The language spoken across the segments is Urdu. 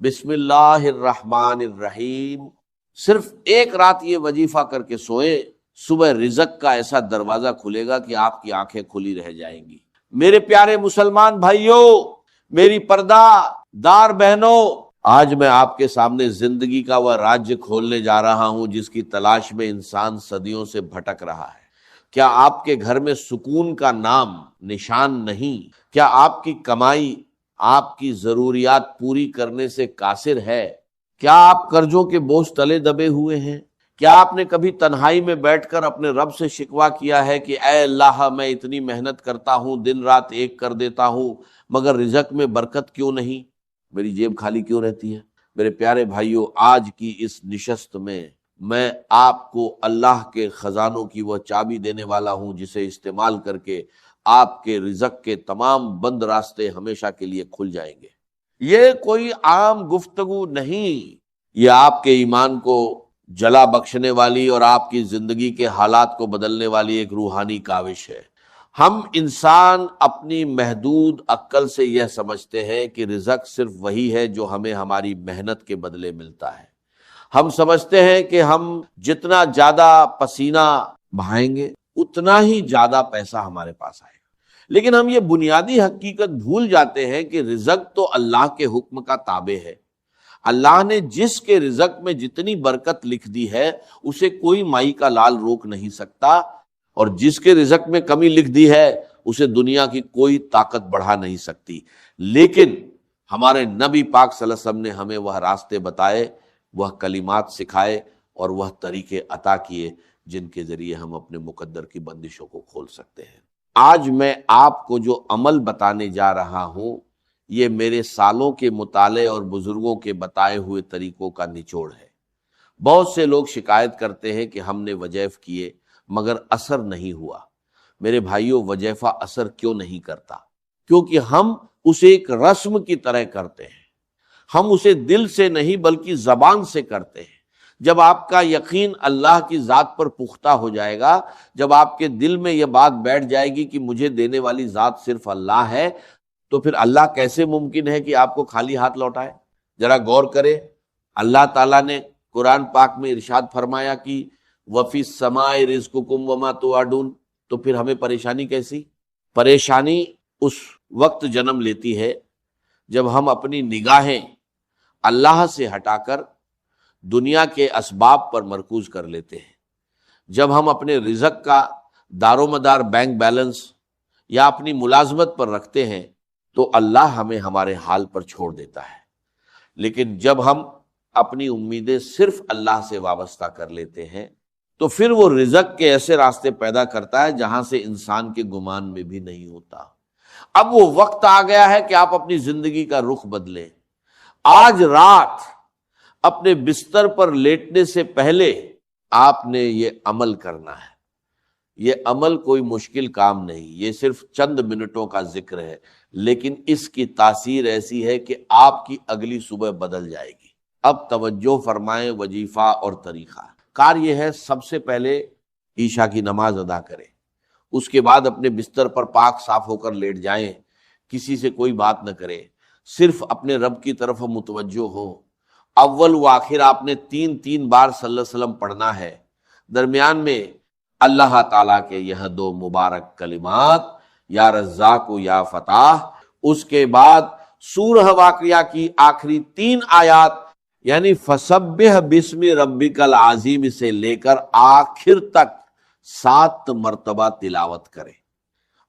بسم اللہ الرحمن الرحیم، صرف ایک رات یہ وظیفہ کر کے سوئیں، صبح رزق کا ایسا دروازہ کھلے گا کہ آپ کی آنکھیں کھلی رہ جائیں گی۔ میرے پیارے مسلمان بھائیوں، میری پردہ دار بہنوں، آج میں آپ کے سامنے زندگی کا وہ راج کھولنے جا رہا ہوں جس کی تلاش میں انسان صدیوں سے بھٹک رہا ہے۔ کیا آپ کے گھر میں سکون کا نام نشان نہیں؟ کیا آپ کی کمائی آپ کی ضروریات پوری کرنے سے قاصر ہے؟ کیا آپ قرضوں کے بوجھ تلے دبے ہوئے ہیں؟ کیا آپ نے کبھی تنہائی میں بیٹھ کر اپنے رب سے شکوہ کیا ہے کہ اے اللہ، میں اتنی محنت کرتا ہوں، دن رات ایک کر دیتا ہوں، مگر رزق میں برکت کیوں نہیں؟ میری جیب خالی کیوں رہتی ہے؟ میرے پیارے بھائیوں، آج کی اس نشست میں آپ کو اللہ کے خزانوں کی وہ چابی دینے والا ہوں جسے استعمال کر کے آپ کے رزق کے تمام بند راستے ہمیشہ کے لیے کھل جائیں گے۔ یہ کوئی عام گفتگو نہیں، یہ آپ کے ایمان کو جلا بخشنے والی اور آپ کی زندگی کے حالات کو بدلنے والی ایک روحانی کاوش ہے۔ ہم انسان اپنی محدود عقل سے یہ سمجھتے ہیں کہ رزق صرف وہی ہے جو ہمیں ہماری محنت کے بدلے ملتا ہے۔ ہم سمجھتے ہیں کہ ہم جتنا زیادہ پسینہ بہائیں گے اتنا ہی زیادہ پیسہ ہمارے پاس آئے گا، لیکن ہم یہ بنیادی حقیقت بھول جاتے ہیں کہ رزق تو اللہ کے حکم کا تابع ہے۔ اللہ نے جس کے رزق میں جتنی برکت لکھ دی ہے اسے کوئی مائی کا لال روک نہیں سکتا، اور جس کے رزق میں کمی لکھ دی ہے اسے دنیا کی کوئی طاقت بڑھا نہیں سکتی۔ لیکن ہمارے نبی پاک صلی اللہ علیہ وسلم نے ہمیں وہ راستے بتائے، وہ کلمات سکھائے اور وہ طریقے عطا کیے جن کے ذریعے ہم اپنے مقدر کی بندشوں کو کھول سکتے ہیں۔ آج میں آپ کو جو عمل بتانے جا رہا ہوں، یہ میرے سالوں کے مطالعے اور بزرگوں کے بتائے ہوئے طریقوں کا نچوڑ ہے۔ بہت سے لوگ شکایت کرتے ہیں کہ ہم نے وظائف کیے مگر اثر نہیں ہوا۔ میرے بھائیوں، وظیفہ اثر کیوں نہیں کرتا؟ کیونکہ ہم اسے ایک رسم کی طرح کرتے ہیں، ہم اسے دل سے نہیں بلکہ زبان سے کرتے ہیں۔ جب آپ کا یقین اللہ کی ذات پر پختہ ہو جائے گا، جب آپ کے دل میں یہ بات بیٹھ جائے گی کہ مجھے دینے والی ذات صرف اللہ ہے، تو پھر اللہ کیسے ممکن ہے کہ آپ کو خالی ہاتھ لوٹائے؟ ذرا غور کریں، اللہ تعالیٰ نے قرآن پاک میں ارشاد فرمایا کہ وَفِي السَّمَاءِ رِزْقُكُمْ وَمَا تُوعَدُونَ، تو پھر ہمیں پریشانی کیسی؟ پریشانی اس وقت جنم لیتی ہے جب ہم اپنی نگاہیں اللہ سے ہٹا کر دنیا کے اسباب پر مرکوز کر لیتے ہیں، جب ہم اپنے رزق کا دار و مدار بینک بیلنس یا اپنی ملازمت پر رکھتے ہیں تو اللہ ہمیں ہمارے حال پر چھوڑ دیتا ہے۔ لیکن جب ہم اپنی امیدیں صرف اللہ سے وابستہ کر لیتے ہیں تو پھر وہ رزق کے ایسے راستے پیدا کرتا ہے جہاں سے انسان کے گمان میں بھی نہیں ہوتا۔ اب وہ وقت آ گیا ہے کہ آپ اپنی زندگی کا رخ بدلیں۔ آج رات اپنے بستر پر لیٹنے سے پہلے آپ نے یہ عمل کرنا ہے۔ یہ عمل کوئی مشکل کام نہیں، یہ صرف چند منٹوں کا ذکر ہے، لیکن اس کی تاثیر ایسی ہے کہ آپ کی اگلی صبح بدل جائے گی۔ اب توجہ فرمائیں، وظیفہ اور طریقہ کار یہ ہے، سب سے پہلے عشاء کی نماز ادا کریں، اس کے بعد اپنے بستر پر پاک صاف ہو کر لیٹ جائیں، کسی سے کوئی بات نہ کریں، صرف اپنے رب کی طرف متوجہ ہو۔ اول و آخر آپ نے تین بار صلی اللہ علیہ وسلم پڑھنا ہے، درمیان میں اللہ تعالیٰ کے یہ دو مبارک کلمات، یا رزاق و یا فتاح، اس کے بعد سورہ واقعہ کی آخری 3 آیات یعنی فسبح باسم ربک العظیم سے لے کر آخر تک 7 مرتبہ تلاوت کریں۔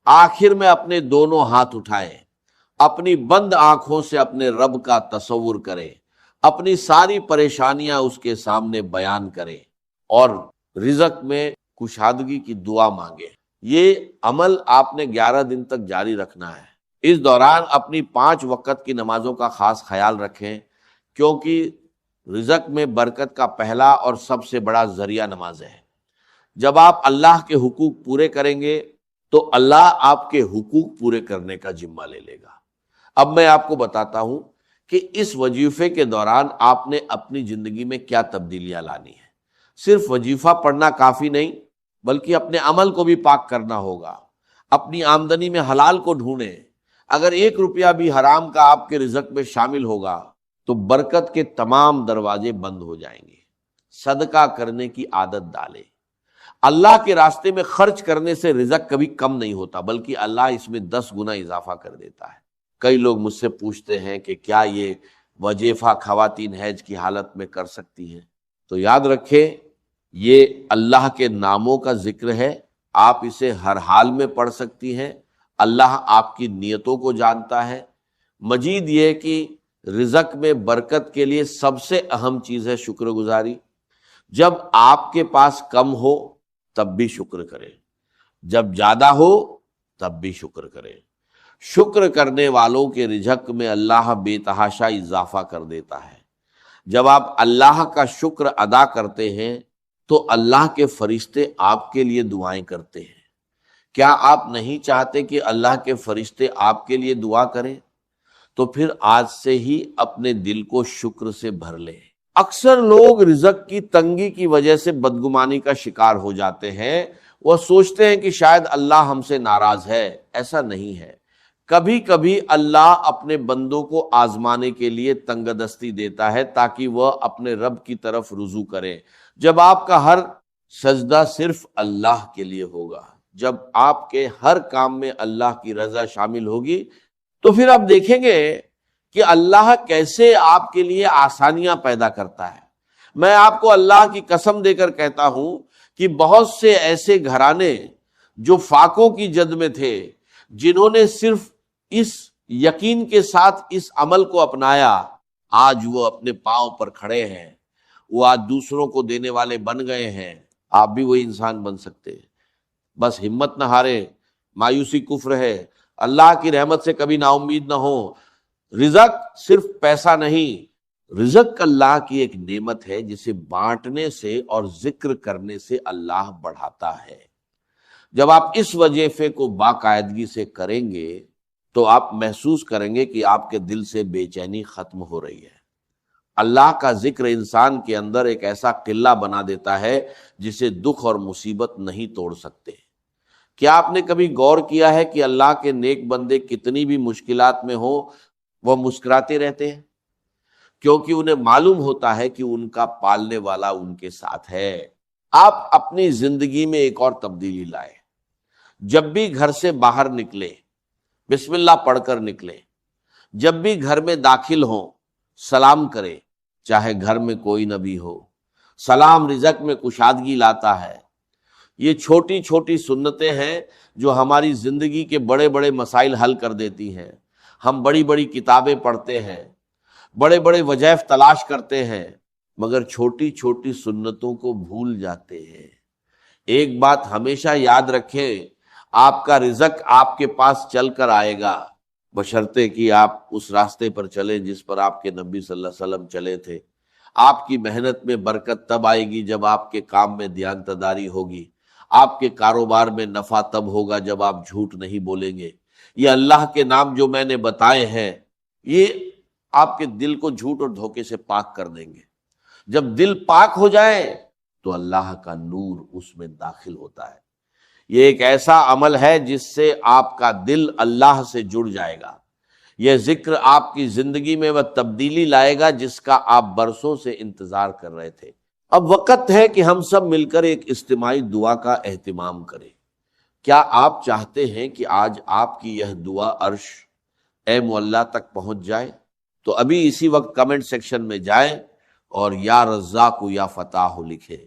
آخر میں اپنے دونوں ہاتھ اٹھائیں، اپنی بند آنکھوں سے اپنے رب کا تصور کریں، اپنی ساری پریشانیاں اس کے سامنے بیان کریں اور رزق میں کشادگی کی دعا مانگیں۔ یہ عمل آپ نے 11 دن تک جاری رکھنا ہے۔ اس دوران اپنی 5 وقت کی نمازوں کا خاص خیال رکھیں، کیونکہ رزق میں برکت کا پہلا اور سب سے بڑا ذریعہ نماز ہے۔ جب آپ اللہ کے حقوق پورے کریں گے تو اللہ آپ کے حقوق پورے کرنے کا ذمہ لے لے گا۔ اب میں آپ کو بتاتا ہوں کہ اس وظیفے کے دوران آپ نے اپنی زندگی میں کیا تبدیلیاں لانی ہیں۔ صرف وظیفہ پڑھنا کافی نہیں، بلکہ اپنے عمل کو بھی پاک کرنا ہوگا۔ اپنی آمدنی میں حلال کو ڈھونڈیں۔ اگر 1 روپیہ بھی حرام کا آپ کے رزق میں شامل ہوگا تو برکت کے تمام دروازے بند ہو جائیں گے۔ صدقہ کرنے کی عادت ڈالے۔ اللہ کے راستے میں خرچ کرنے سے رزق کبھی کم نہیں ہوتا، بلکہ اللہ اس میں 10 گنا اضافہ کر دیتا ہے۔ کئی لوگ مجھ سے پوچھتے ہیں کہ کیا یہ وظیفہ خواتین حیض کی حالت میں کر سکتی ہیں؟ تو یاد رکھیں، یہ اللہ کے ناموں کا ذکر ہے، آپ اسے ہر حال میں پڑھ سکتی ہیں۔ اللہ آپ کی نیتوں کو جانتا ہے۔ مزید یہ کہ رزق میں برکت کے لیے سب سے اہم چیز ہے شکر گزاری۔ جب آپ کے پاس کم ہو تب بھی شکر کریں، جب زیادہ ہو تب بھی شکر کریں۔ شکر کرنے والوں کے رزق میں اللہ بے تحاشا اضافہ کر دیتا ہے۔ جب آپ اللہ کا شکر ادا کرتے ہیں تو اللہ کے فرشتے آپ کے لیے دعائیں کرتے ہیں۔ کیا آپ نہیں چاہتے کہ اللہ کے فرشتے آپ کے لیے دعا کریں؟ تو پھر آج سے ہی اپنے دل کو شکر سے بھر لیں۔ اکثر لوگ رزق کی تنگی کی وجہ سے بدگمانی کا شکار ہو جاتے ہیں۔ وہ سوچتے ہیں کہ شاید اللہ ہم سے ناراض ہے۔ ایسا نہیں ہے۔ کبھی کبھی اللہ اپنے بندوں کو آزمانے کے لیے تنگ دستی دیتا ہے تاکہ وہ اپنے رب کی طرف رجوع کریں۔ جب آپ کا ہر سجدہ صرف اللہ کے لیے ہوگا، جب آپ کے ہر کام میں اللہ کی رضا شامل ہوگی، تو پھر آپ دیکھیں گے کہ اللہ کیسے آپ کے لیے آسانیاں پیدا کرتا ہے۔ میں آپ کو اللہ کی قسم دے کر کہتا ہوں کہ بہت سے ایسے گھرانے جو فاقوں کی جد میں تھے، جنہوں نے صرف اس یقین کے ساتھ اس عمل کو اپنایا، آج وہ اپنے پاؤں پر کھڑے ہیں، وہ آج دوسروں کو دینے والے بن گئے ہیں۔ آپ بھی وہی انسان بن سکتے ہیں۔ بس ہمت نہ ہارے، مایوسی کفر ہے، اللہ کی رحمت سے کبھی نا امید نہ ہو۔ رزق صرف پیسہ نہیں، رزق اللہ کی ایک نعمت ہے جسے بانٹنے سے اور ذکر کرنے سے اللہ بڑھاتا ہے۔ جب آپ اس وظیفے کو باقاعدگی سے کریں گے تو آپ محسوس کریں گے کہ آپ کے دل سے بے چینی ختم ہو رہی ہے۔ اللہ کا ذکر انسان کے اندر ایک ایسا قلعہ بنا دیتا ہے جسے دکھ اور مصیبت نہیں توڑ سکتے۔ کیا آپ نے کبھی غور کیا ہے کہ اللہ کے نیک بندے کتنی بھی مشکلات میں ہوں وہ مسکراتے رہتے ہیں؟ کیونکہ انہیں معلوم ہوتا ہے کہ ان کا پالنے والا ان کے ساتھ ہے۔ آپ اپنی زندگی میں ایک اور تبدیلی لائیں۔ جب بھی گھر سے باہر نکلے بسم اللہ پڑھ کر نکلیں۔ جب بھی گھر میں داخل ہوں سلام کریں، چاہے گھر میں کوئی نہ بھی ہو۔ سلام رزق میں کشادگی لاتا ہے۔ یہ چھوٹی چھوٹی سنتیں ہیں جو ہماری زندگی کے بڑے بڑے مسائل حل کر دیتی ہیں۔ ہم بڑی بڑی کتابیں پڑھتے ہیں، بڑے بڑے وظائف تلاش کرتے ہیں، مگر چھوٹی چھوٹی سنتوں کو بھول جاتے ہیں۔ ایک بات ہمیشہ یاد رکھیں، آپ کا رزق آپ کے پاس چل کر آئے گا، بشرطے کہ آپ اس راستے پر چلیں جس پر آپ کے نبی صلی اللہ علیہ وسلم چلے تھے۔ آپ کی محنت میں برکت تب آئے گی جب آپ کے کام میں دیانتداری ہوگی۔ آپ کے کاروبار میں نفع تب ہوگا جب آپ جھوٹ نہیں بولیں گے۔ یہ اللہ کے نام جو میں نے بتائے ہیں، یہ آپ کے دل کو جھوٹ اور دھوکے سے پاک کر دیں گے۔ جب دل پاک ہو جائے تو اللہ کا نور اس میں داخل ہوتا ہے۔ یہ ایک ایسا عمل ہے جس سے آپ کا دل اللہ سے جڑ جائے گا۔ یہ ذکر آپ کی زندگی میں وہ تبدیلی لائے گا جس کا آپ برسوں سے انتظار کر رہے تھے۔ اب وقت ہے کہ ہم سب مل کر ایک اجتماعی دعا کا اہتمام کریں۔ کیا آپ چاہتے ہیں کہ آج آپ کی یہ دعا عرش اے مولا تک پہنچ جائے؟ تو ابھی اسی وقت کمنٹ سیکشن میں جائیں اور یا رزاق یا فتاح لکھیں۔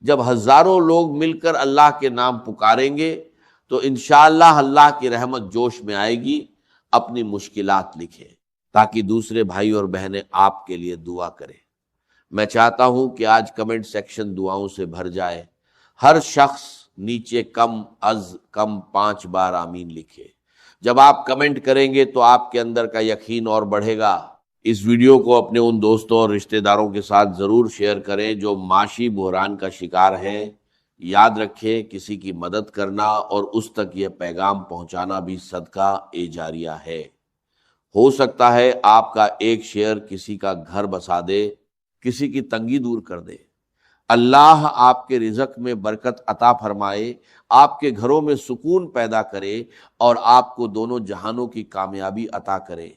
جب ہزاروں لوگ مل کر اللہ کے نام پکاریں گے تو انشاءاللہ اللہ کی رحمت جوش میں آئے گی۔ اپنی مشکلات لکھیں تاکہ دوسرے بھائی اور بہنیں آپ کے لیے دعا کریں۔ میں چاہتا ہوں کہ آج کمنٹ سیکشن دعاؤں سے بھر جائے۔ ہر شخص نیچے کم از کم 5 بار آمین لکھے۔ جب آپ کمنٹ کریں گے تو آپ کے اندر کا یقین اور بڑھے گا۔ اس ویڈیو کو اپنے ان دوستوں اور رشتہ داروں کے ساتھ ضرور شیئر کریں جو معاشی بحران کا شکار ہیں۔ یاد رکھیں، کسی کی مدد کرنا اور اس تک یہ پیغام پہنچانا بھی صدقہ جاریہ ہے۔ ہو سکتا ہے آپ کا ایک شیئر کسی کا گھر بسا دے، کسی کی تنگی دور کر دے۔ اللہ آپ کے رزق میں برکت عطا فرمائے، آپ کے گھروں میں سکون پیدا کرے اور آپ کو دونوں جہانوں کی کامیابی عطا کرے۔